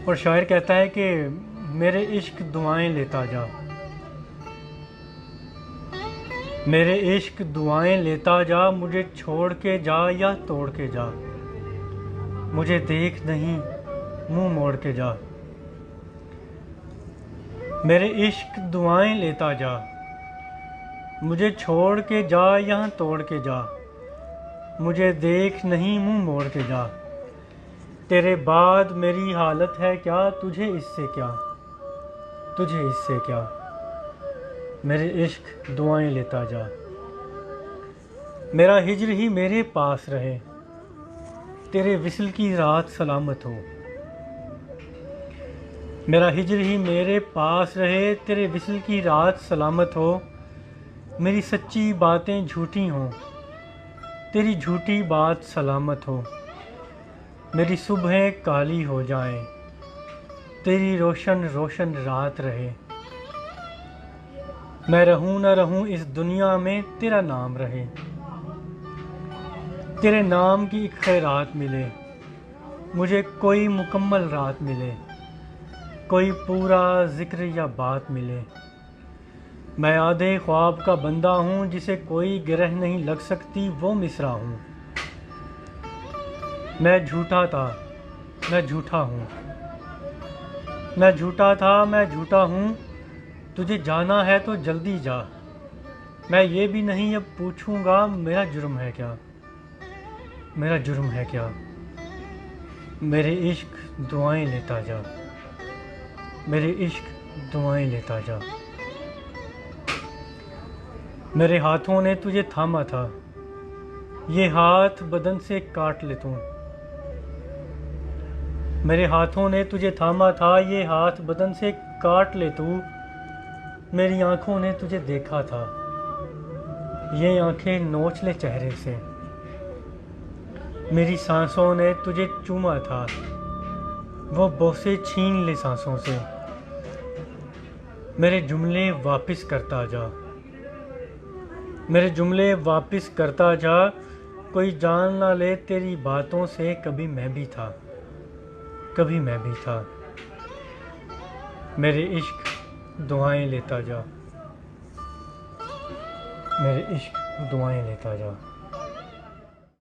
और शायर कहता है कि मेरे इश्क दुआएं लेता जा, मेरे इश्क दुआएं लेता जा, मुझे छोड़ के जा या तोड़ के जा, मुझे देख नहीं मुंह मोड़ के जा। मेरे इश्क दुआएं लेता जा, मुझे छोड़ के जा या तोड़ के जा, मुझे देख नहीं मुंह मोड़ के जा। तेरे बाद मेरी हालत है क्या, तुझे इससे क्या, तुझे इससे क्या। मेरे इश्क दुआएं लेता जा, मेरा हिज्र ही मेरे पास रहे, तेरे विसल की रात सलामत हो। मेरा हिज्र ही मेरे पास रहे, तेरे विसल की रात सलामत हो। मेरी सच्ची बातें झूठी हों, तेरी झूठी बात सलामत हो। मेरी सुबहें काली हो जाएं, तेरी रोशन रोशन रात रहे। मैं रहूं न रहूं इस दुनिया में, तेरा नाम रहे, तेरे नाम की एक खैरात मिले। मुझे कोई मुकम्मल रात मिले, कोई पूरा जिक्र या बात मिले। मैं आधे ख्वाब का बंदा हूँ, जिसे कोई गिरह नहीं लग सकती, वो मिसरा हूँ। मैं झूठा था, मैं झूठा हूँ, मैं झूठा था, मैं झूठा हूँ। तुझे जाना है तो जल्दी जा, मैं ये भी नहीं अब पूछूंगा मेरा जुर्म है क्या, मेरा जुर्म है क्या। मेरे इश्क दुआएं लेता जा, मेरे इश्क दुआएं लेता जा। मेरे हाथों ने तुझे थामा था, ये हाथ बदन से काट ले तू। मेरे हाथों ने तुझे थामा था, ये हाथ बदन से काट ले तू। मेरी आंखों ने तुझे देखा था, ये आंखें नोच ले चेहरे से। मेरी सांसों ने तुझे चूमा था, वो बोसे छीन ले सांसों से। मेरे जुमले वापस करता जा, मेरे जुमले वापस करता जा। कोई जान ना ले तेरी बातों से, कभी मैं भी था, कभी मैं भी था। मेरे इश्क दुआएं लेता जा, मेरे इश्क दुआएं लेता जा।